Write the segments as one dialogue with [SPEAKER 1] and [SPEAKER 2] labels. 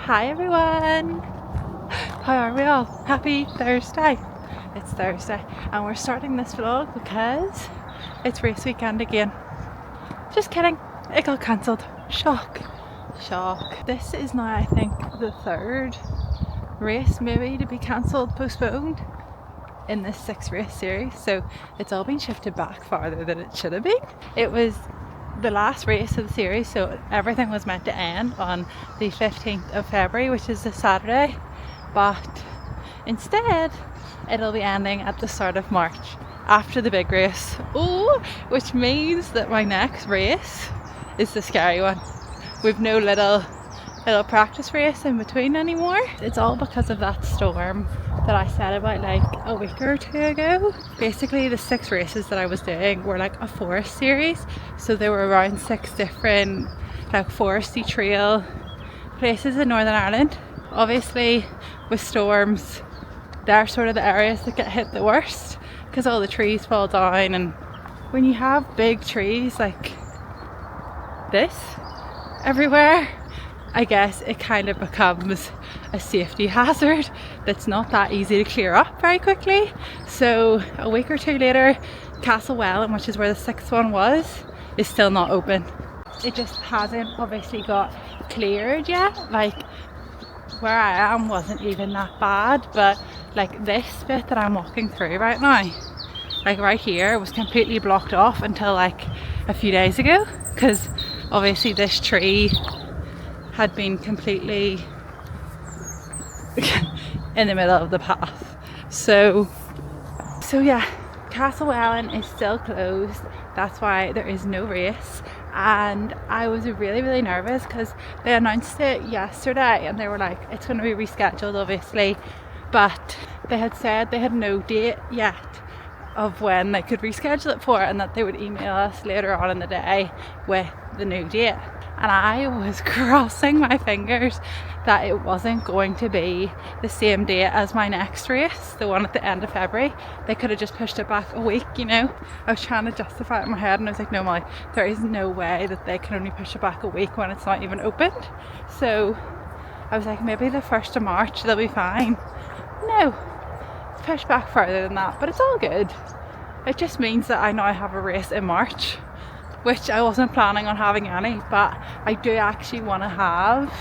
[SPEAKER 1] Hi everyone! How are we all? Happy Thursday! It's Thursday and we're starting this vlog because it's race weekend again. Just kidding, it got cancelled. Shock. This is now I think the third race maybe to be cancelled, postponed in this 6-race series, so it's all been shifted back farther than it should have been. It was the last race of the series, so everything was meant to end on the 15th of February, which is a Saturday, but instead it'll be ending at the start of March after the big race. Oh, which means that my next race is the scary one. We've no little practice race in between anymore. It's all because of that storm that I said about like a week or two ago. Basically the 6 races that I was doing were like a forest series, so there were around 6 different like foresty trail places in Northern Ireland. Obviously with storms they're sort of the areas that get hit the worst because all the trees fall down, and when you have big trees like this everywhere, I guess it kind of becomes a safety hazard that's not that easy to clear up very quickly. So a week or two later, Castlewellan, which is where the 6th one was, is still not open. It just hasn't obviously got cleared yet. Like where I am wasn't even that bad, but like this bit that I'm walking through right now, like right here, was completely blocked off until like a few days ago, because obviously this tree had been completely in the middle of the path. So yeah, Castlewellan is still closed. That's why there is no race. And I was really nervous because they announced it yesterday and they were like, it's going to be rescheduled obviously, but they had said they had no date yet of when they could reschedule it for, and that they would email us later on in the day with the new date. And I was crossing my fingers that it wasn't going to be the same date as my next race, the one at the end of February. They could have just pushed it back a week, you know. I was trying to justify it in my head and I was like, no Molly, there is no way that they can only push it back a week when it's not even opened. So I was like, maybe the 1st of March they'll be fine. No, it's pushed back further than that, but it's all good. It just means that I now have a race in March, which I wasn't planning on having any, but I do actually want to have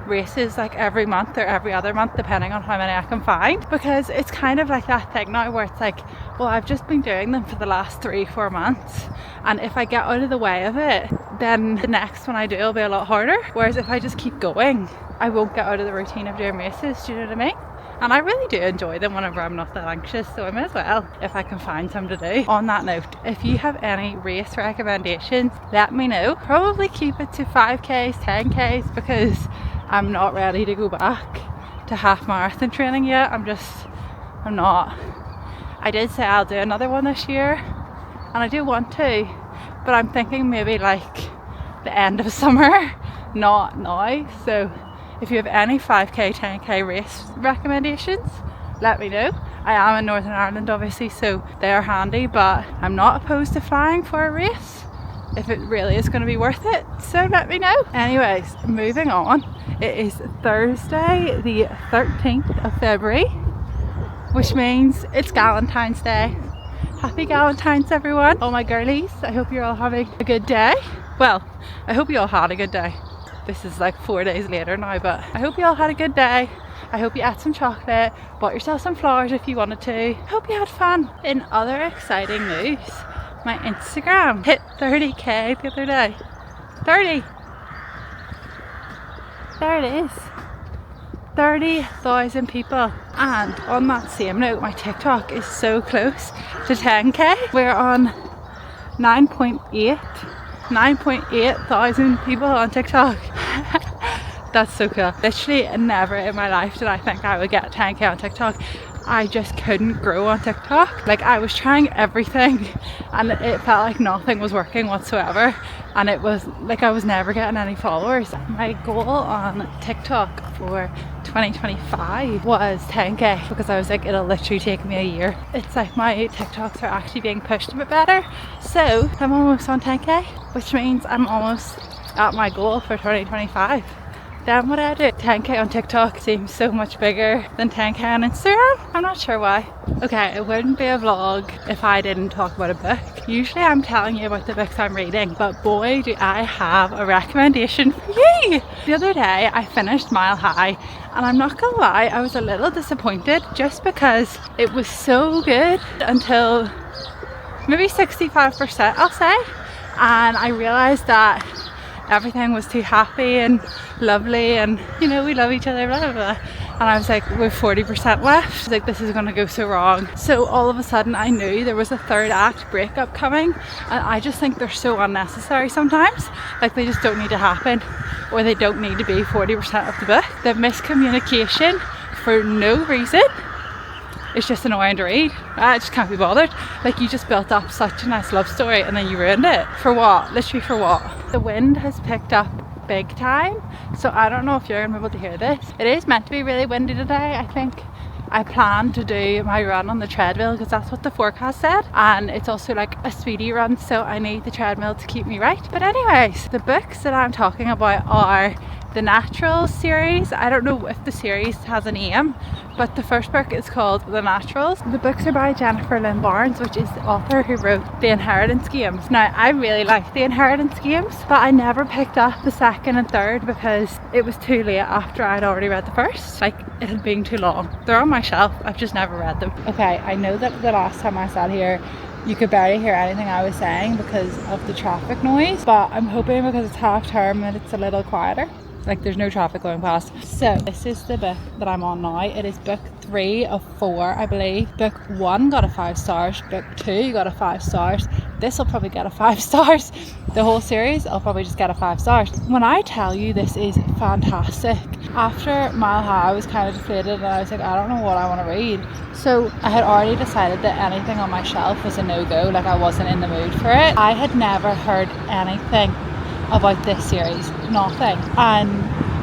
[SPEAKER 1] races like every month or every other month, depending on how many I can find, because it's kind of like that thing now where it's like, well, I've just been doing them for the last 3-4 months, and if I get out of the way of it, then the next one I do will be a lot harder. Whereas if I just keep going, I won't get out of the routine of doing races. Do you know what I mean? And I really do enjoy them whenever I'm not that anxious, so I may as well if I can find some to do. On that note, if you have any race recommendations, let me know. Probably keep it to 5Ks, 10Ks, because I'm not ready to go back to half marathon training yet. I'm not. I did say I'll do another one this year, and I do want to, but I'm thinking maybe like the end of summer, not now. So if you have any 5K, 10K race recommendations, let me know. I am in Northern Ireland obviously, so they are handy, but I'm not opposed to flying for a race if it really is going to be worth it, so let me know. Anyways, moving on. It is Thursday the 13th of February, which means it's Galentine's Day. Happy Galentine's everyone. All my girlies, I hope you're all having a good day. Well, I hope you all had a good day. This is like 4 days later now, but I hope you all had a good day. I hope you ate some chocolate, bought yourself some flowers if you wanted to. Hope you had fun. In other exciting news, my Instagram hit 30k the other day. 30! There it is. 30,000 people. And on that same note, my TikTok is so close to 10k. We're on 9.8 thousand people on TikTok. That's so cool. Literally never in my life did I think I would get 10k on TikTok. I just couldn't grow on TikTok. Like I was trying everything and it felt like nothing was working whatsoever, and it was like I was never getting any followers. My goal on TikTok for 2025 was 10k because I was like, it'll literally take me a year. It's like my TikToks are actually being pushed a bit better, so I'm almost on 10k, which means I'm almost at my goal for 2025. Then what I do, 10k on TikTok seems so much bigger than 10k on Instagram. I'm not sure why. Okay, it wouldn't be a vlog if I didn't talk about a book. Usually I'm telling you about the books I'm reading, but boy do I have a recommendation for you. The other day I finished Mile High, and I'm not gonna lie, I was a little disappointed just because it was so good until maybe 65%, I'll say, and I realised that everything was too happy and lovely, and you know, we love each other, blah blah blah, and I was like, we've 40% left, like this is gonna go so wrong. So all of a sudden I knew there was a third act breakup coming, and I just think they're so unnecessary sometimes. Like they just don't need to happen, or they don't need to be 40% of the book. The miscommunication for no reason, it's just annoying to read. I just can't be bothered. Like you just built up such a nice love story and then you ruined it. For what? Literally for what? The wind has picked up big time, so I don't know if you're gonna be able to hear this. It is meant to be really windy today. I think I plan to do my run on the treadmill because that's what the forecast said, and it's also like a speedy run, so I need the treadmill to keep me right. But anyways, the books that I'm talking about are the Naturals series. I don't know if the series has a name, but the first book is called The Naturals. The books are by Jennifer Lynn Barnes, which is the author who wrote The Inheritance Games. Now I really like The Inheritance Games, but I never picked up the second and third because it was too late after I'd already read the first. Like it had been too long. They're on my shelf, I've just never read them. Okay, I know that the last time I sat here you could barely hear anything I was saying because of the traffic noise, but I'm hoping because it's half term that it's a little quieter. Like there's no traffic going past. So this is the book that I'm on now. It is book 3 of 4, I believe. Book 1 got a 5 stars. Book 2 got a 5 stars. This will probably get a 5 stars. The whole series, I'll probably just get a 5 stars. When I tell you this is fantastic, after Mile High I was kind of deflated and I was like, I don't know what I want to read. So I had already decided that anything on my shelf was a no-go. Like I wasn't in the mood for it. I had never heard anything about this series, nothing, and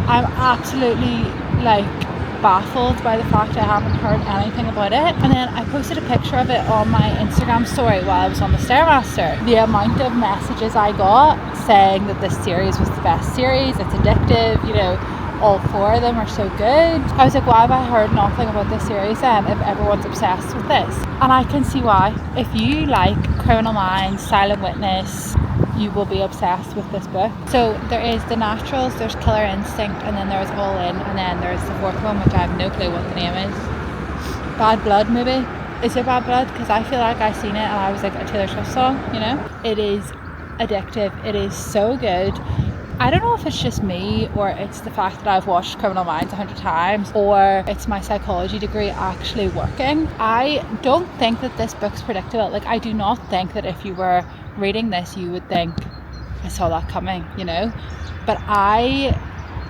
[SPEAKER 1] I'm absolutely like baffled by the fact I haven't heard anything about it. And then I posted a picture of it on my Instagram story while I was on the Stairmaster. The amount of messages I got saying that this series was the best series, it's addictive, you know, all 4 of them are so good. I was like, why have I heard nothing about this series then if everyone's obsessed with this? And I can see why. If you like Criminal Minds, Silent Witness, you will be obsessed with this book. So there is The Naturals, there's Killer Instinct, and then there's All In, and then there's the 4th one which I have no clue what the name is. Bad Blood maybe? Is it Bad Blood? Because I feel like I've seen it and I was like a Taylor Swift song, you know? It is addictive, it is so good. I don't know if it's just me or it's the fact that I've watched Criminal Minds 100 times or it's my psychology degree actually working. I don't think that this book's predictable. Like I do not think that if you were reading this you would think I saw that coming, you know, but I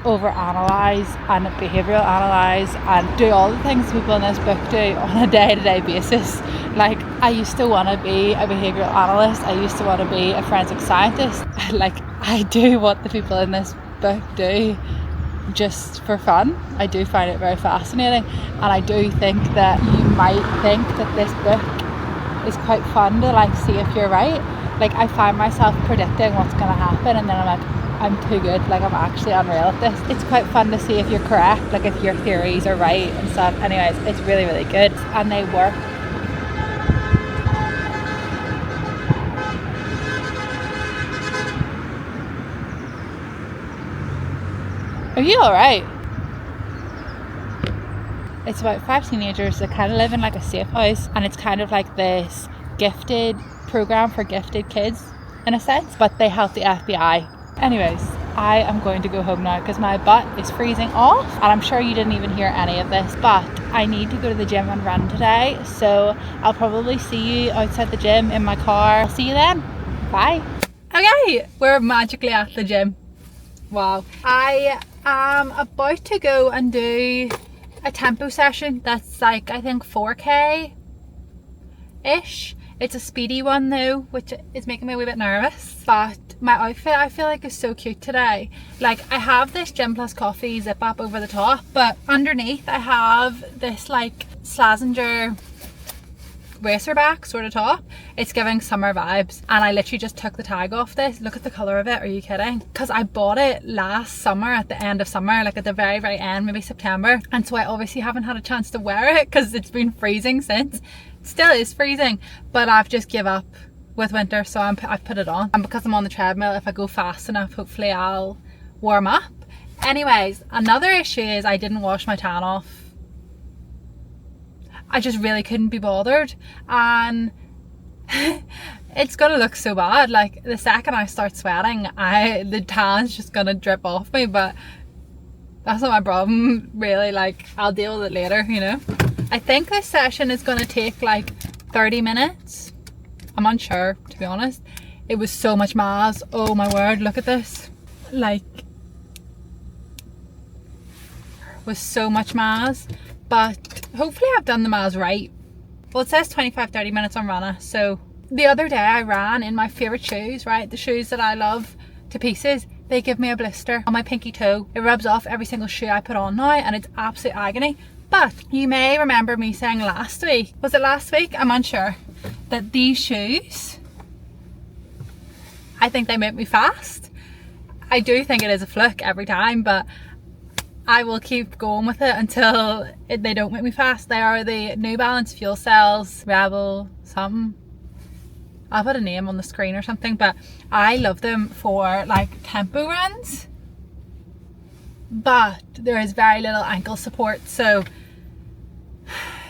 [SPEAKER 1] overanalyze and behavioural analyse and do all the things people in this book do on a day-to-day basis. Like I used to want to be a behavioural analyst, I used to want to be a forensic scientist. Like I do what the people in this book do just for fun. I do find it very fascinating, and I do think that you might think that this book is quite fun to like see if you're right. Like I find myself predicting what's going to happen and then I'm like, I'm too good, like I'm actually unreal at this. It's quite fun to see if you're correct, like if your theories are right and stuff. Anyways, it's really, really good and they work. Are you alright? It's about 5 teenagers that kind of live in like a safe house, and it's kind of like this gifted program for gifted kids in a sense, but they help the FBI. Anyways, I am going to go home now because my butt is freezing off, and I'm sure you didn't even hear any of this, but I need to go to the gym and run today, so I'll probably see you outside the gym in my car. I'll see you then. Bye. Okay, we're magically at the gym. Wow. I am about to go and do a tempo session that's like I think 4k ish. It's a speedy one though, which is making me a wee bit nervous, but my outfit I feel like is so cute today. Like I have this Gym Plus Coffee zip up over the top, but underneath I have this like Slazenger racerback sort of top. It's giving summer vibes, and I literally just took the tag off this. Look at the colour of it, are you kidding? Because I bought it last summer, at the end of summer, like at the very end, maybe September, and so I obviously haven't had a chance to wear it because it's been freezing since. Still is freezing, but I've just give up with winter, so I've put it on, and because I'm on the treadmill, if I go fast enough, hopefully I'll warm up. Anyways, another issue is I didn't wash my tan off. I just really couldn't be bothered, and it's gonna look so bad. Like the second I start sweating, the tan's just gonna drip off me, but that's not my problem really. Like I'll deal with it later, you know. I think this session is gonna take like 30 minutes. I'm unsure, to be honest. It was so much Maz. Oh my word, look at this. Like, was so much Maz, but hopefully I've done the Maz right. Well, it says 25-30 minutes on Rana. So the other day I ran in my favourite shoes, right? The shoes that I love to pieces. They give me a blister on my pinky toe. It rubs off every single shoe I put on now, and it's absolute agony. But you may remember me saying last week, was it last week? I'm unsure, that these shoes, I think they make me fast. I do think it is a fluke every time, but I will keep going with it until they don't make me fast. They are the New Balance Fuel Cells Rebel something. I'll put a name on the screen or something, but I love them for like tempo runs, but there is very little ankle support, so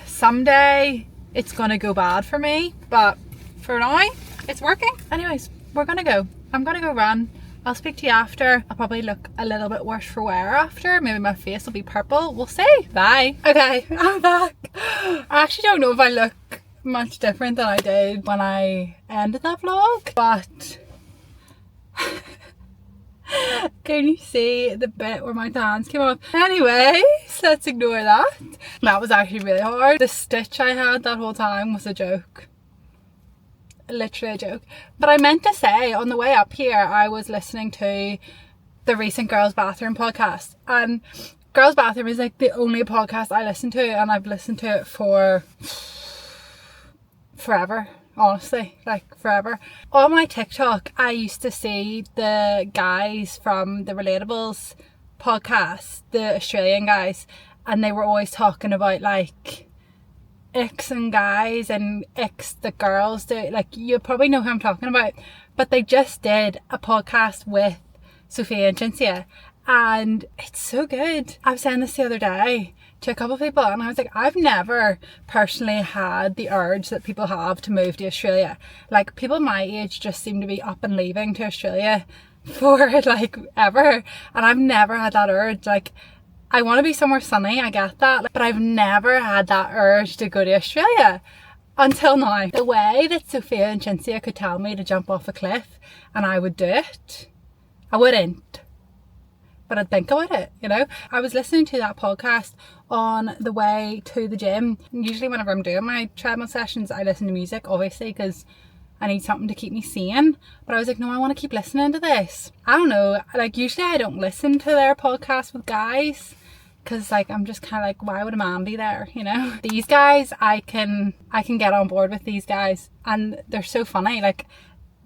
[SPEAKER 1] someday it's gonna go bad for me, but for now it's working. Anyways, we're gonna go. I'm gonna go run. I'll speak to you after. I'll probably look a little bit worse for wear after. Maybe my face will be purple. We'll see. Bye. Okay, I'm back. I actually don't know if I look much different than I did when I ended that vlog, but can you see the bit where my hands came off? Anyways, let's ignore that. That was actually really hard. The stitch I had that whole time was a joke. Literally a joke. But I meant to say, on the way up here I was listening to the recent Girls Bathroom podcast, and Girls Bathroom is like the only podcast I listen to, and I've listened to it for forever, honestly, like forever. On my TikTok I used to see the guys from the Relatables podcast, the Australian guys, and they were always talking about like xxxx and guys and xxxx the girls do. Like, you probably know who I'm talking about, but they just did a podcast with Sophia and Cinzia, and it's so good. I was saying this the other day to a couple of people, and I was like, I've never personally had the urge that people have to move to Australia. Like, people my age just seem to be up and leaving to Australia for like ever, and I've never had that urge. Like, I want to be somewhere sunny, I get that, but I've never had that urge to go to Australia until now. The way that Sophia and Cinzia could tell me to jump off a cliff and I would do it, I wouldn't, but I'd think about it, you know. I was listening to that podcast on the way to the gym. Usually whenever I'm doing my treadmill sessions I listen to music, obviously, because I need something to keep me sane, but I was like, no, I want to keep listening to this. I don't know, like usually I don't listen to their podcast with guys, because like I'm just kind of like, why would a man be there, you know? These guys, I can get on board with these guys, and they're so funny. Like,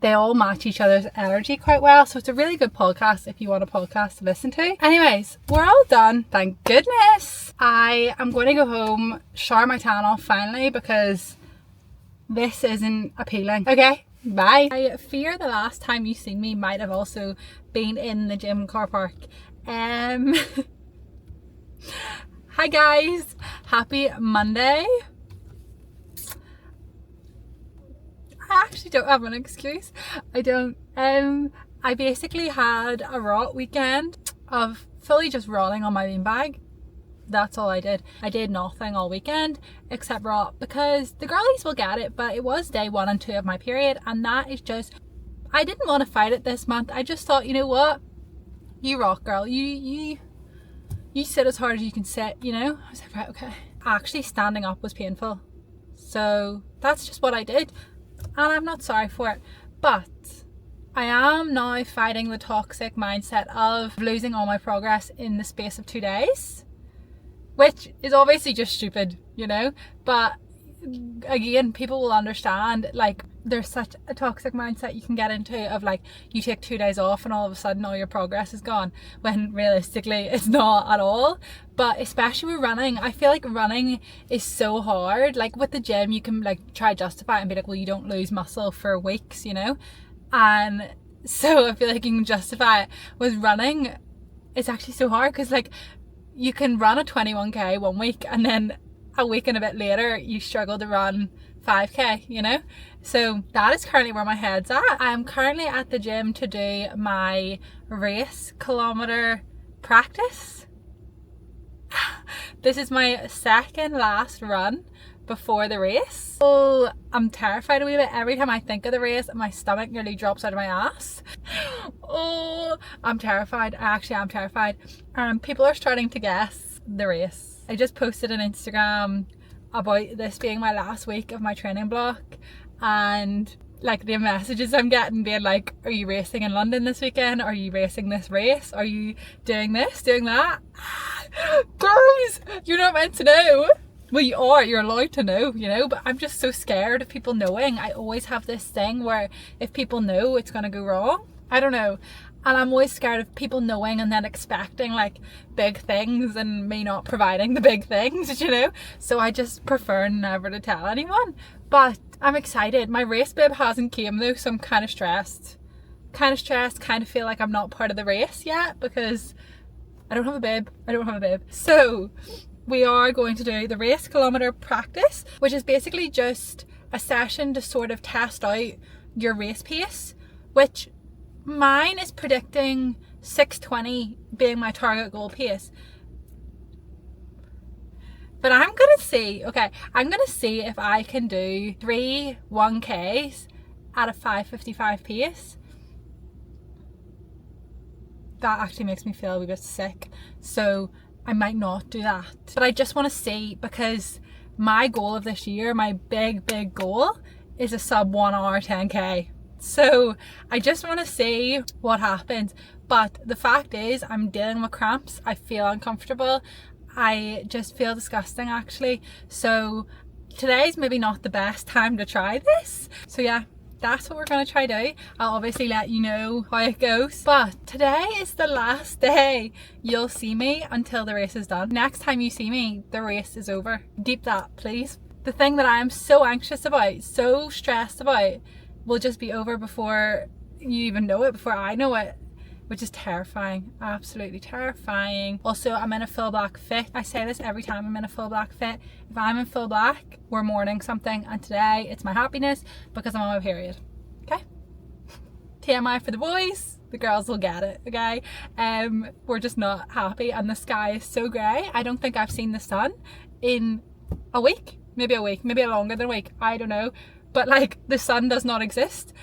[SPEAKER 1] they all match each other's energy quite well, so it's a really good podcast if you want a podcast to listen to. Anyways, we're all done, thank goodness. I am going to go home, shower my tan off finally, because this isn't appealing. Okay, bye. I fear the last time you seen me might have also been in the gym car park. Hi guys, happy Monday. I actually don't have an excuse. I don't. I basically had a rot weekend of fully just rotting on my beanbag. That's all I did. I did nothing all weekend except rot, because the girlies will get it, but it was day 1 and 2 of my period, and that is just, I didn't want to fight it this month. I just thought, you know what, you rock, girl, you sit as hard as you can sit, you know. I was like, right, okay. Actually standing up was painful, so that's just what I did, and I'm not sorry for it. But I am now fighting the toxic mindset of losing all my progress in the space of 2 days, which is obviously just stupid, you know. But again, people will understand, like, there's such a toxic mindset you can get into of like, you take 2 days off and all of a sudden all your progress is gone, when realistically it's not at all. But especially with running, I feel like running is so hard. Like with the gym, you can like try justify it and be like, well, you don't lose muscle for weeks, you know? And so I feel like you can justify it. With running, it's actually so hard, because like you can run a 21k one week and then a week and a bit later you struggle to run 5k, you know? So that is currently where my head's at. I'm currently at the gym to do my race kilometer practice. This is my second last run before the race. Oh, I'm terrified a wee bit. Every time I think of the race, my stomach nearly drops out of my ass. Oh, I'm terrified. I actually am terrified. People are starting to guess the race. I just posted on Instagram about this being my last week of my training block, and like the messages I'm getting being like, are you racing in London this weekend? Are you racing this race? Are you doing this, doing that? Girls, you're not meant to know. Well, you are, you're allowed to know, you know, but I'm just so scared of people knowing. I always have this thing where if people know, it's gonna go wrong. I don't know. And I'm always scared of people knowing and then expecting like big things and me not providing the big things, you know? So I just prefer never to tell anyone. But I'm excited. My race bib hasn't came though, so I'm kind of stressed. Kind of feel like I'm not part of the race yet because I don't have a bib. So we are going to do the race kilometer practice, which is basically just a session to sort of test out your race pace, which mine is predicting 6:20 being my target goal pace. But I'm gonna see, I'm gonna see if I can do 3 1Ks at a 5:55 pace. That actually makes me feel a wee bit sick, so I might not do that. But I just want to see, because my goal of this year, my big goal, is a sub 1 hour 10k. So I just want to see what happens. But the fact is, I'm dealing with cramps. I feel uncomfortable. I just feel disgusting actually. So today's maybe not the best time to try this. So yeah, that's what we're going to try to do. I'll obviously let you know how it goes. But today is the last day you'll see me until the race is done. Next time you see me, the race is over. Deep that, please. The thing that I am so anxious about, so stressed about, will just be over before you even know it, before I know it, which is terrifying, absolutely terrifying. Also, I'm in a full black fit. I say this every time I'm in a full black fit. If I'm in full black, we're mourning something, and today it's my happiness because I'm on my period. Okay? TMI for the boys, the girls will get it, okay? We're just not happy, and the sky is so grey. I don't think I've seen the sun in a week, maybe longer than a week, I don't know. But like, the sun does not exist.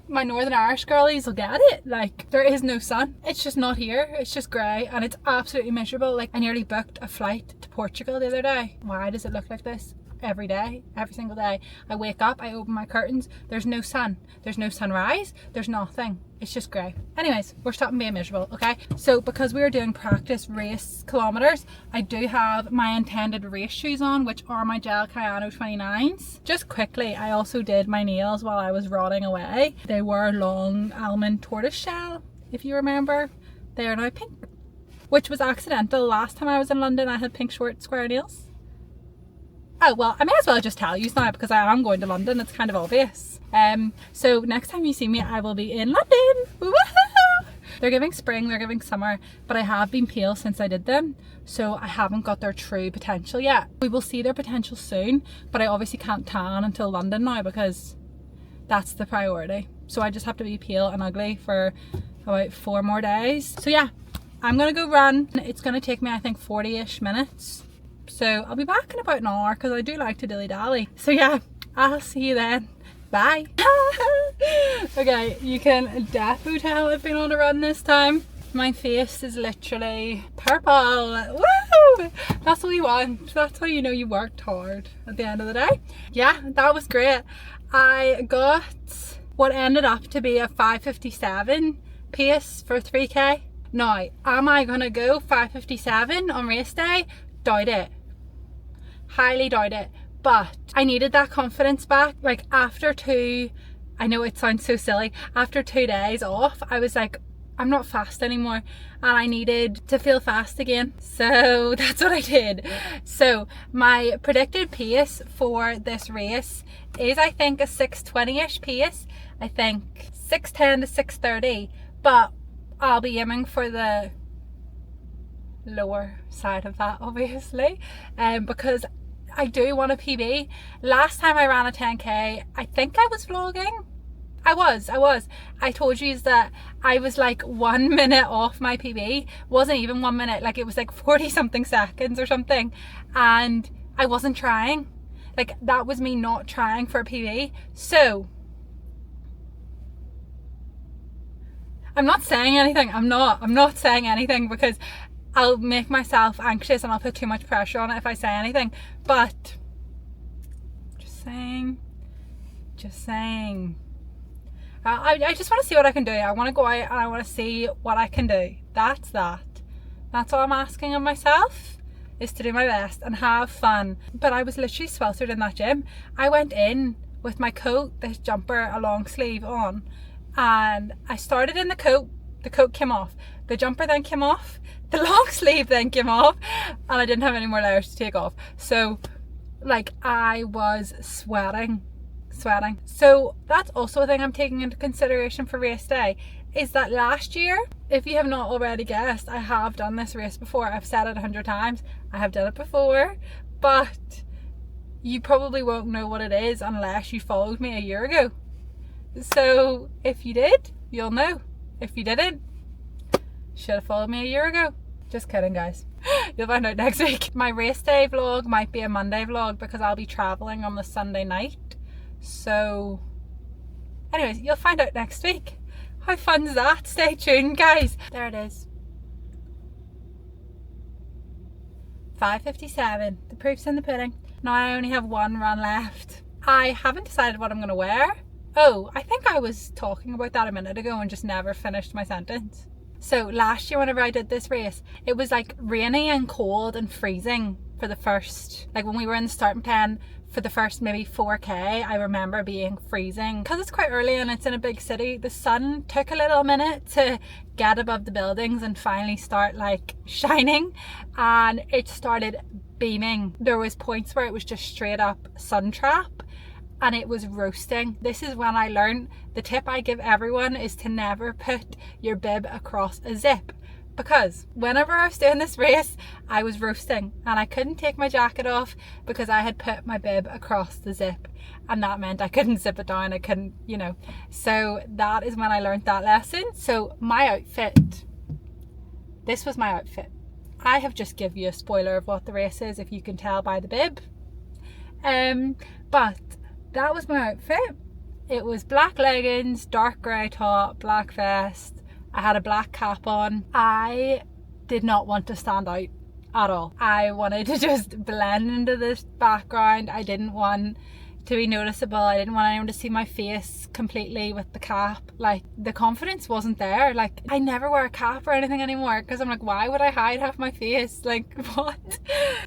[SPEAKER 1] My Northern Irish girlies will get it. Like, there is no sun. It's just not here. It's just grey and it's absolutely miserable. Like, I nearly booked a flight to Portugal the other day. Why does it look like this? Every day, every single day. I wake up, I open my curtains, there's no sun, there's no sunrise, there's nothing. It's just grey. Anyways, we're stopping being miserable, okay? So because we are doing practice race kilometers, I do have my intended race shoes on, which are my gel Kayano 29s. Just quickly, I also did my nails while I was rotting away. They were long almond tortoise shell, if you remember. They are now pink, which was accidental. Last time I was in London, I had pink short square nails. Oh, well, I may as well just tell you now because I am going to London. It's kind of obvious. So next time you see me, I will be in London. Woo-hoo! They're giving spring, they're giving summer, but I have been pale since I did them. So I haven't got their true potential yet. We will see their potential soon, but I obviously can't tan until London now because that's the priority. So I just have to be pale and ugly for about 4 more days. So yeah, I'm gonna go run. It's gonna take me, I think, 40-ish minutes. So I'll be back in about an hour because I do like to dilly-dally. So yeah, I'll see you then. Bye. Okay, you can defo tell I've been on a run this time. My face is literally purple. Woo! That's what you want. That's how you know you worked hard at the end of the day. Yeah, that was great. I got what ended up to be a 5:57 pace for 3k. Now, am I gonna go 5:57 on race day? Doubt it. Highly doubt it. but I needed that confidence back. Like after I know it sounds so silly, after 2 days off, I was like, I'm not fast anymore, and I needed to feel fast again. So that's what I did. So my predicted pace for this race is, I think, a 6:20ish pace. I think 6:10 to 6:30, but I'll be aiming for the lower side of that, obviously, because I do want a PB. Last time I ran a 10k, I think I was vlogging. I was. I told you that I was like 1 minute off my PB. Wasn't even 1 minute, like it was like 40 something seconds or something, and I wasn't trying. Like that was me not trying for a PB. So I'm not saying anything. I'm not saying anything because I'll make myself anxious and I'll put too much pressure on it if I say anything. But just saying. I just want to see what I can do. I want to go out and I want to see what I can do. That's all I'm asking of myself, is to do my best and have fun. But I was literally sweltered in that gym. I went in with my coat, this jumper, a long sleeve on, and I started in the coat came off, the jumper then came off, the long sleeve then came off, and I didn't have any more layers to take off. So like I was sweating. So that's also a thing I'm taking into consideration for race day, is that last year, if you have not already guessed, I have done this race before. I've said it 100 times. I have done it before, but you probably won't know what it is unless you followed me a year ago. So if you did, you'll know. If you didn't, should have followed me a year ago. Just kidding, guys. You'll find out next week. My race day vlog might be a Monday vlog because I'll be traveling on the Sunday night. So anyways, you'll find out next week. How fun is that? Stay tuned, guys. There it is. 5:57. The proof's in the pudding. Now I only have one run left. I haven't decided what I'm going to wear. Oh, I think I was talking about that a minute ago and just never finished my sentence. So last year whenever I did this race, it was like rainy and cold and freezing for the first, like when we were in the starting pen for the first maybe 4k, I remember being freezing. Because it's quite early and it's in a big city, the sun took a little minute to get above the buildings and finally start like shining, and it started beaming. There was points where it was just straight up sun trap and it was roasting. This is when I learned the tip I give everyone is to never put your bib across a zip. Because whenever I was doing this race, I was roasting and I couldn't take my jacket off because I had put my bib across the zip, and that meant I couldn't zip it down. I couldn't, you know. So that is when I learned that lesson. So my outfit, this was my outfit. I have just given you a spoiler of what the race is, if you can tell by the bib. But that was my outfit. It was black leggings, dark grey top, black vest. I had a black cap on. I did not want to stand out at all. I wanted to just blend into this background. I didn't want to be noticeable. I didn't want anyone to see my face completely with the cap. Like, the confidence wasn't there. Like, I never wear a cap or anything anymore because I'm like, why would I hide half my face? Like, what?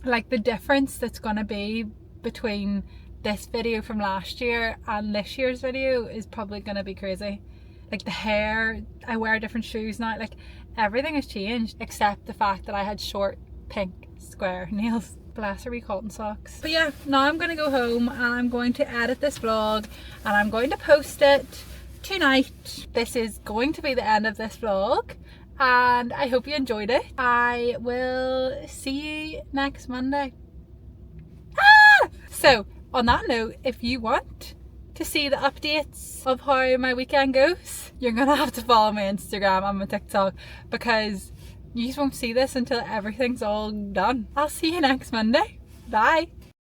[SPEAKER 1] Like, the difference that's gonna be between this video from last year and this year's video is probably gonna be crazy. Like the hair, I wear different shoes now, like everything has changed except the fact that I had short pink square nails. Bless her wee cotton socks. But yeah, now I'm going to go home and I'm going to edit this vlog and I'm going to post it tonight. This is going to be the end of this vlog and I hope you enjoyed it. I will see you next Monday. So on that note, if you want to see the updates of how my weekend goes, you're gonna have to follow my Instagram and my TikTok because you just won't see this until everything's all done. I'll see you next Monday. Bye.